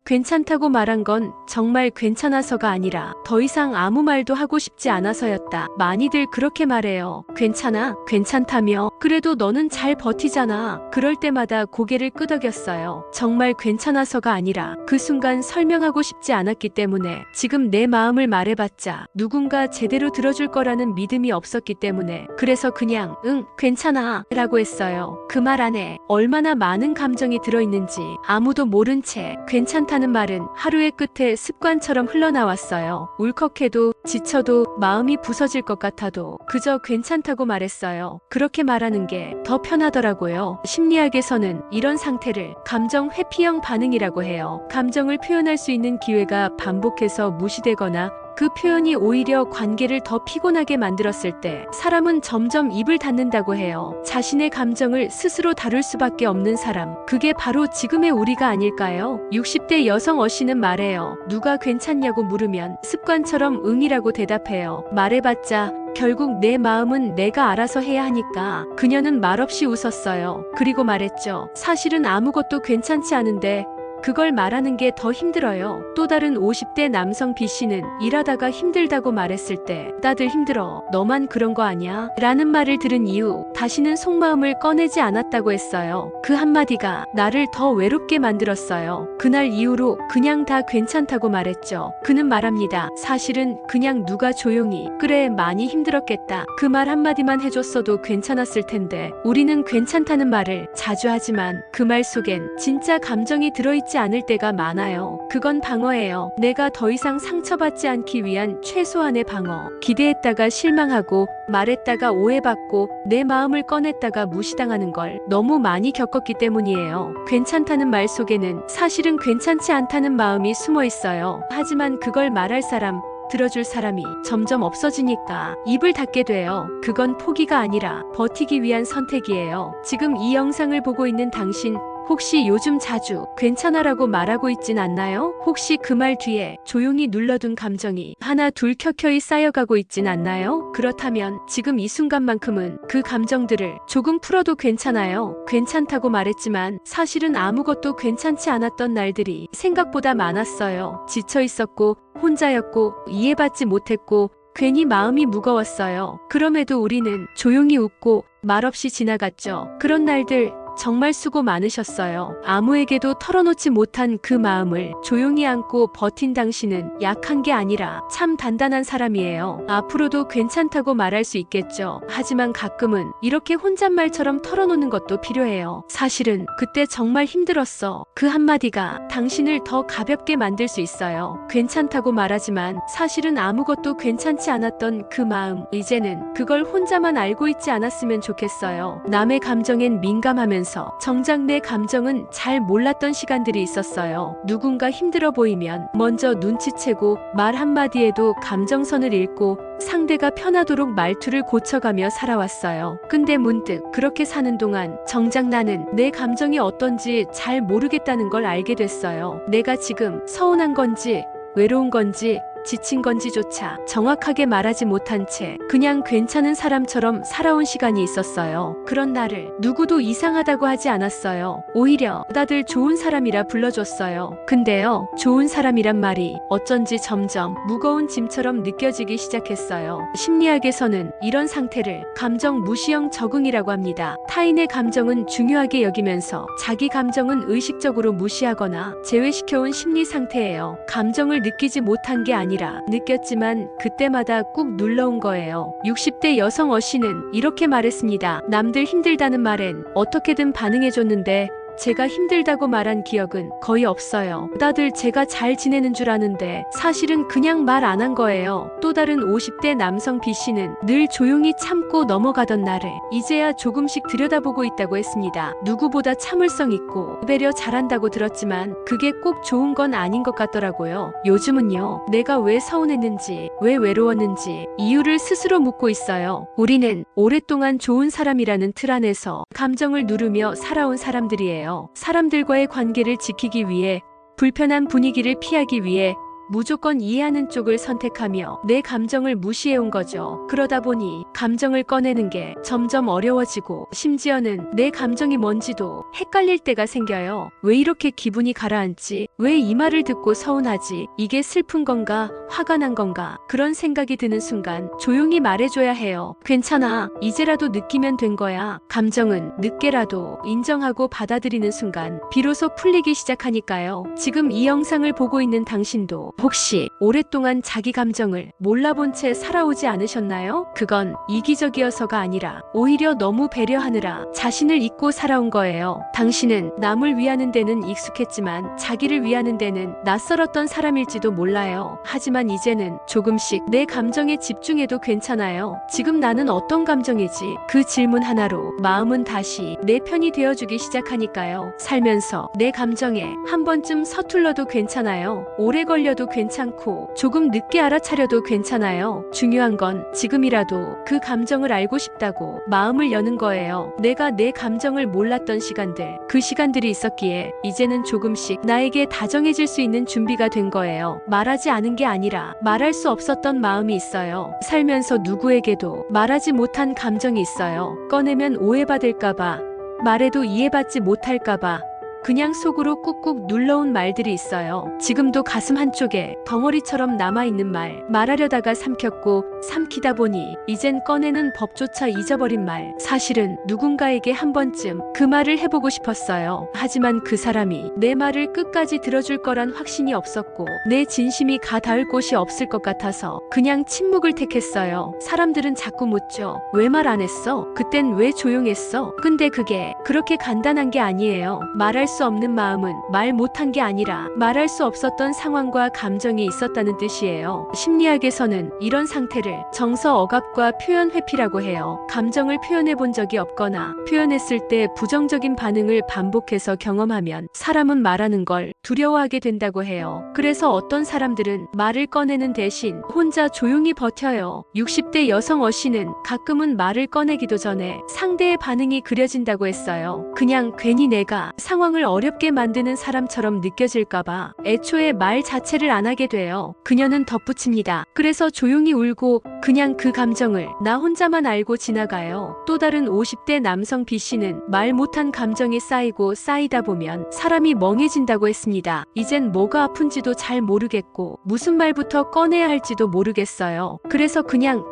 괜찮다고 말한 건 정말 괜찮아서가 아니라 더 이상 아무 말도 하고 싶지 않아서였다. 많이들 그렇게 말해요. 괜찮아? 괜찮다며? 그래도 너는 잘 버티잖아. 그럴 때마다 고개를 끄덕였어요. 정말 괜찮아서가 아니라 그 순간 설명하고 싶지 않았기 때문에 지금 내 마음을 말해봤자 누군가 제대로 들어줄 거라는 믿음이 없었기 때문에 그래서 그냥 응, 괜찮아 라고 했어요. 그 말 안에 얼마나 많은 감정이 들어있는지 아무도 모른 채 괜찮다는 말은 하루의 끝에 습관처럼 흘러나왔어요. 울컥해도 지쳐도 마음이 부서질 것 같아도 그저 괜찮다고 말했어요. 그렇게 말하는 게 더 편하더라고요. 심리학에서는 이런 상태를 감정 회피형 반응이라고 해요. 감정을 표현할 수 있는 기회가 반복해서 무시되거나 그 표현이 오히려 관계를 더 피곤하게 만들었을 때 사람은 점점 입을 닫는다고 해요. 자신의 감정을 스스로 다룰 수밖에 없는 사람, 그게 바로 지금의 우리가 아닐까요? 60대 여성 어씨는 말해요. 누가 괜찮냐고 물으면 습관처럼 응이라고 대답해요. 말해봤자 결국 내 마음은 내가 알아서 해야 하니까. 그녀는 말없이 웃었어요. 그리고 말했죠. 사실은 아무것도 괜찮지 않은데 그걸 말하는 게 더 힘들어요. 또 다른 50대 남성 B씨는 일하다가 힘들다고 말했을 때 다들 힘들어. 너만 그런 거 아니야? 라는 말을 들은 이후 다시는 속마음을 꺼내지 않았다고 했어요. 그 한마디가 나를 더 외롭게 만들었어요. 그날 이후로 그냥 다 괜찮다고 말했죠. 그는 말합니다. 사실은 그냥 누가 조용히 그래 많이 힘들었겠다. 그 말 한마디만 해줬어도 괜찮았을 텐데 우리는 괜찮다는 말을 자주 하지만 그 말 속엔 진짜 감정이 들어있지 않을 때가 많아요. 그건 방어예요. 내가 더 이상 상처받지 않기 위한 최소한의 방어. 기대했다가 실망하고 말했다가 오해받고 내 마음을 꺼냈다가 무시당하는 걸 너무 많이 겪었기 때문이에요. 괜찮다는 말 속에는 사실은 괜찮지 않다는 마음이 숨어 있어요. 하지만 그걸 말할 사람, 들어줄 사람이 점점 없어지니까 입을 닫게 돼요. 그건 포기가 아니라 버티기 위한 선택이에요. 지금 이 영상을 보고 있는 당신, 혹시 요즘 자주 괜찮아라고 말하고 있진 않나요? 혹시 그 말 뒤에 조용히 눌러둔 감정이 하나 둘 켜켜이 쌓여가고 있진 않나요? 그렇다면 지금 이 순간만큼은 그 감정들을 조금 풀어도 괜찮아요. 괜찮다고 말했지만 사실은 아무것도 괜찮지 않았던 날들이 생각보다 많았어요. 지쳐 있었고 혼자였고 이해받지 못했고 괜히 마음이 무거웠어요. 그럼에도 우리는 조용히 웃고 말없이 지나갔죠. 그런 날들 정말 수고 많으셨어요. 아무에게도 털어놓지 못한 그 마음을 조용히 안고 버틴 당신은 약한 게 아니라 참 단단한 사람이에요. 앞으로도 괜찮다고 말할 수 있겠죠. 하지만 가끔은 이렇게 혼잣말처럼 털어놓는 것도 필요해요. 사실은 그때 정말 힘들었어. 그 한마디가 당신을 더 가볍게 만들 수 있어요. 괜찮다고 말하지만 사실은 아무것도 괜찮지 않았던 그 마음, 이제는 그걸 혼자만 알고 있지 않았으면 좋겠어요. 남의 감정엔 민감하면서 정작 내 감정은 잘 몰랐던 시간들이 있었어요. 누군가 힘들어 보이면 먼저 눈치채고 말 한마디에도 감정선을 읽고 상대가 편하도록 말투를 고쳐가며 살아왔어요. 근데 문득 그렇게 사는 동안 정작 나는 내 감정이 어떤지 잘 모르겠다는 걸 알게 됐어요. 내가 지금 서운한 건지 외로운 건지 지친 건지조차 정확하게 말하지 못한 채 그냥 괜찮은 사람처럼 살아온 시간이 있었어요. 그런 나를 누구도 이상하다고 하지 않았어요. 오히려 다들 좋은 사람이라 불러줬어요. 근데요, 좋은 사람이란 말이 어쩐지 점점 무거운 짐처럼 느껴지기 시작했어요. 심리학에서는 이런 상태를 감정 무시형 적응이라고 합니다. 타인의 감정은 중요하게 여기면서 자기 감정은 의식적으로 무시하거나 제외시켜온 심리 상태예요. 감정을 느끼지 못한 게 아니라 느꼈지만 그때마다 꾹 눌러온 거예요. 60대 여성 어씨는 이렇게 말했습니다. 남들 힘들다는 말엔 어떻게든 반응해줬는데 제가 힘들다고 말한 기억은 거의 없어요. 다들 제가 잘 지내는 줄 아는데 사실은 그냥 말 안 한 거예요. 또 다른 50대 남성 B씨는 늘 조용히 참고 넘어가던 나를 이제야 조금씩 들여다보고 있다고 했습니다. 누구보다 참을성 있고 배려 잘한다고 들었지만 그게 꼭 좋은 건 아닌 것 같더라고요. 요즘은요, 내가 왜 서운했는지, 왜 외로웠는지 이유를 스스로 묻고 있어요. 우리는 오랫동안 좋은 사람이라는 틀 안에서 감정을 누르며 살아온 사람들이에요. 사람들과의 관계를 지키기 위해, 불편한 분위기를 피하기 위해, 무조건 이해하는 쪽을 선택하며 내 감정을 무시해온 거죠. 그러다 보니 감정을 꺼내는 게 점점 어려워지고 심지어는 내 감정이 뭔지도 헷갈릴 때가 생겨요. 왜 이렇게 기분이 가라앉지? 왜 이 말을 듣고 서운하지? 이게 슬픈 건가? 화가 난 건가? 그런 생각이 드는 순간 조용히 말해줘야 해요. 괜찮아. 이제라도 느끼면 된 거야. 감정은 늦게라도 인정하고 받아들이는 순간 비로소 풀리기 시작하니까요. 지금 이 영상을 보고 있는 당신도 혹시 오랫동안 자기 감정을 몰라본 채 살아오지 않으셨나요? 그건 이기적이어서가 아니라 오히려 너무 배려하느라 자신을 잊고 살아온 거예요. 당신은 남을 위하는 데는 익숙했지만 자기를 위하는 데는 낯설었던 사람일지도 몰라요. 하지만 이제는 조금씩 내 감정에 집중해도 괜찮아요. 지금 나는 어떤 감정이지? 그 질문 하나로 마음은 다시 내 편이 되어주기 시작하니까요. 살면서 내 감정에 한 번쯤 서툴러도 괜찮아요. 오래 걸려도 괜찮고 조금 늦게 알아차려도 괜찮아요. 중요한 건 지금이라도 그 감정을 알고 싶다고 마음을 여는 거예요. 내가 내 감정을 몰랐던 시간들, 그 시간들이 있었기에 이제는 조금씩 나에게 다정해질 수 있는 준비가 된 거예요. 말하지 않은 게 아니라 말할 수 없었던 마음이 있어요. 살면서 누구에게도 말하지 못한 감정이 있어요. 꺼내면 오해받을까봐, 말해도 이해받지 못할까봐 그냥 속으로 꾹꾹 눌러온 말들이 있어요. 지금도 가슴 한쪽에 덩어리처럼 남아있는 말, 말하려다가 삼켰고 삼키다 보니 이젠 꺼내는 법조차 잊어버린 말. 사실은 누군가에게 한 번쯤 그 말을 해보고 싶었어요. 하지만 그 사람이 내 말을 끝까지 들어줄 거란 확신이 없었고 내 진심이 가닿을 곳이 없을 것 같아서 그냥 침묵을 택했어요. 사람들은 자꾸 묻죠. 왜 말 안 했어? 그땐 왜 조용했어? 근데 그게 그렇게 간단한 게 아니에요. 말할 수 없는 마음은 말 못한 게 아니라 말할 수 없었던 상황과 감정이 있었다는 뜻이에요. 심리학에서는 이런 상태를 정서 억압과 표현 회피라고 해요. 감정을 표현해 본 적이 없거나 표현했을 때 부정적인 반응을 반복해서 경험하면 사람은 말하는 걸 두려워하게 된다고 해요. 그래서 어떤 사람들은 말을 꺼내는 대신 혼자 조용히 버텨요. 60대 여성 어씨는 가끔은 말을 꺼내기도 전에 상대의 반응이 그려진다고 했어요. 그냥 괜히 내가 상황을 어렵게 만드는 사람처럼 느껴질까봐 애초에 말 자체를 안 하게 돼요. 그녀는 덧붙입니다. 그래서 조용히 울고 그냥 그 감정을 나 혼자만 알고 지나가요. 또 다른 50대 남성 B씨는 말 못한 감정이 쌓이고 쌓이다 보면 사람이 멍해진다고 했습니다. 이젠 뭐가 아픈지도 잘 모르겠고 무슨 말부터 꺼내야 할지도 모르겠어요. 그래서 그냥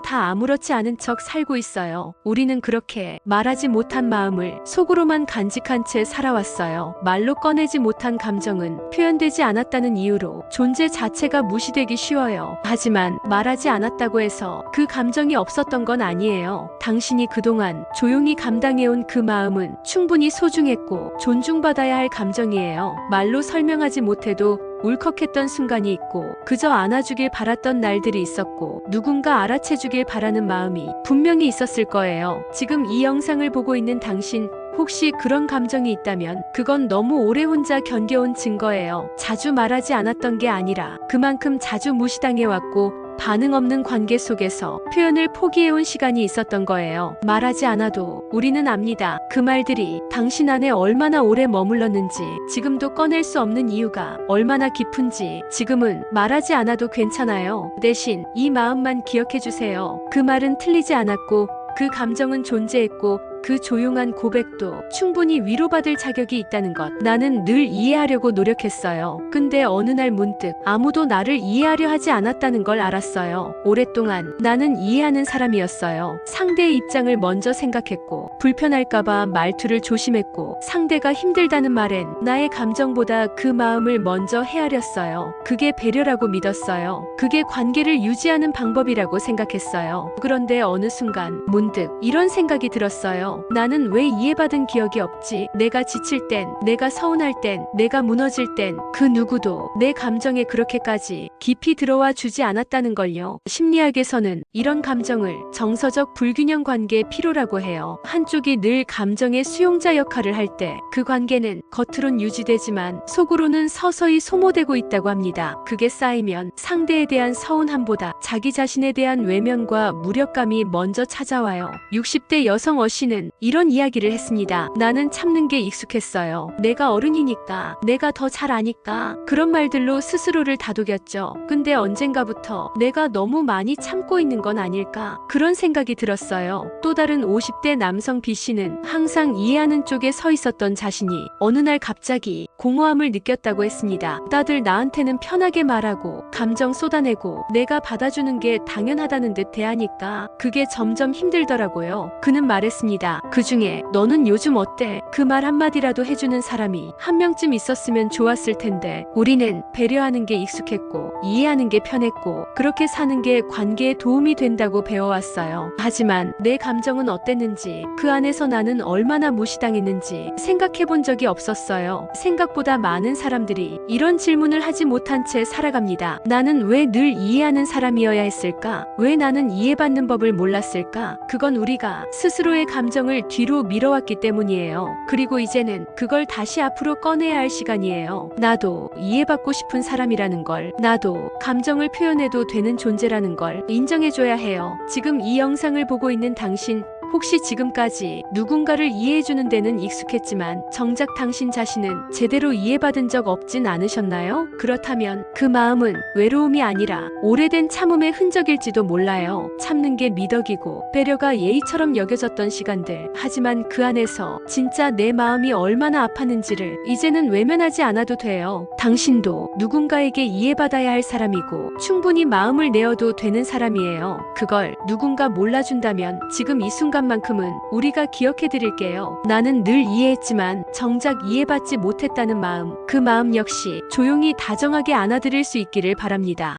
다 아무렇지 않은 척 살고 있어요. 우리는 그렇게 말하지 못한 마음을 속으로만 간직한 채 살아왔어요. 말로 꺼내지 못한 감정은 표현되지 않았다는 이유로 존재 자체가 무시되기 쉬워요. 하지만 말하지 않았다고 해서 그 감정이 없었던 건 아니에요. 당신이 그동안 조용히 감당해온 그 마음은 충분히 소중했고 존중받아야 할 감정이에요. 말로 설명하지 못해도 울컥했던 순간이 있고 그저 안아주길 바랐던 날들이 있었고 누군가 알아채주길 바라는 마음이 분명히 있었을 거예요. 지금 이 영상을 보고 있는 당신 혹시 그런 감정이 있다면 그건 너무 오래 혼자 견뎌온 증거예요. 자주 말하지 않았던 게 아니라 그만큼 자주 무시당해왔고 반응 없는 관계 속에서 표현을 포기해온 시간이 있었던 거예요. 말하지 않아도 우리는 압니다. 그 말들이 당신 안에 얼마나 오래 머물렀는지, 지금도 꺼낼 수 없는 이유가 얼마나 깊은지. 지금은 말하지 않아도 괜찮아요. 대신 이 마음만 기억해주세요. 그 말은 틀리지 않았고 그 감정은 존재했고 그 조용한 고백도 충분히 위로받을 자격이 있다는 것. 나는 늘 이해하려고 노력했어요. 근데 어느 날 문득 아무도 나를 이해하려 하지 않았다는 걸 알았어요. 오랫동안 나는 이해하는 사람이었어요. 상대의 입장을 먼저 생각했고 불편할까봐 말투를 조심했고 상대가 힘들다는 말엔 나의 감정보다 그 마음을 먼저 헤아렸어요. 그게 배려라고 믿었어요. 그게 관계를 유지하는 방법이라고 생각했어요. 그런데 어느 순간 문득 이런 생각이 들었어요. 나는 왜 이해받은 기억이 없지? 내가 지칠 땐, 내가 서운할 땐, 내가 무너질 땐 그 누구도 내 감정에 그렇게까지 깊이 들어와 주지 않았다는 걸요. 심리학에서는 이런 감정을 정서적 불균형 관계의 피로라고 해요. 한쪽이 늘 감정의 수용자 역할을 할 때 그 관계는 겉으론 유지되지만 속으로는 서서히 소모되고 있다고 합니다. 그게 쌓이면 상대에 대한 서운함보다 자기 자신에 대한 외면과 무력감이 먼저 찾아와요. 60대 여성 어씨는 그는 이런 이야기를 했습니다. 나는 참는 게 익숙했어요. 내가 어른이니까, 내가 더 잘 아니까. 그런 말들로 스스로를 다독였죠. 근데 언젠가부터 내가 너무 많이 참고 있는 건 아닐까? 그런 생각이 들었어요. 또 다른 50대 남성 B씨는 항상 이해하는 쪽에 서 있었던 자신이 어느 날 갑자기 공허함을 느꼈다고 했습니다. 다들 나한테는 편하게 말하고 감정 쏟아내고 내가 받아주는 게 당연하다는 듯 대하니까 그게 점점 힘들더라고요. 그는 말했습니다. 그중에 너는 요즘 어때? 그 말 한마디라도 해주는 사람이 한 명쯤 있었으면 좋았을 텐데 우리는 배려하는 게 익숙했고 이해하는 게 편했고 그렇게 사는 게 관계에 도움이 된다고 배워왔어요. 하지만 내 감정은 어땠는지 그 안에서 나는 얼마나 무시당했는지 생각해 본 적이 없었어요. 생각보다 많은 사람들이 이런 질문을 하지 못한 채 살아갑니다. 나는 왜 늘 이해하는 사람이어야 했을까? 왜 나는 이해받는 법을 몰랐을까? 그건 우리가 스스로의 감정을 뒤로 밀어왔기 때문이에요. 그리고 이제는 그걸 다시 앞으로 꺼내야 할 시간이에요. 나도 이해받고 싶은 사람이라는 걸, 나도 감정을 표현해도 되는 존재라는 걸 인정해줘야 해요. 지금 이 영상을 보고 있는 당신, 혹시 지금까지 누군가를 이해해주는 데는 익숙했지만 정작 당신 자신은 제대로 이해받은 적 없진 않으셨나요? 그렇다면 그 마음은 외로움이 아니라 오래된 참음의 흔적일지도 몰라요. 참는 게 미덕이고 배려가 예의처럼 여겨졌던 시간들. 하지만 그 안에서 진짜 내 마음이 얼마나 아팠는지를 이제는 외면하지 않아도 돼요. 당신도 누군가에게 이해받아야 할 사람이고 충분히 마음을 내어도 되는 사람이에요. 그걸 누군가 몰라준다면 지금 이 순간만큼은 우리가 기억해 드릴게요. 나는 늘 이해했지만 정작 이해받지 못했다는 마음, 그 마음 역시 조용히 다정하게 안아드릴 수 있기를 바랍니다.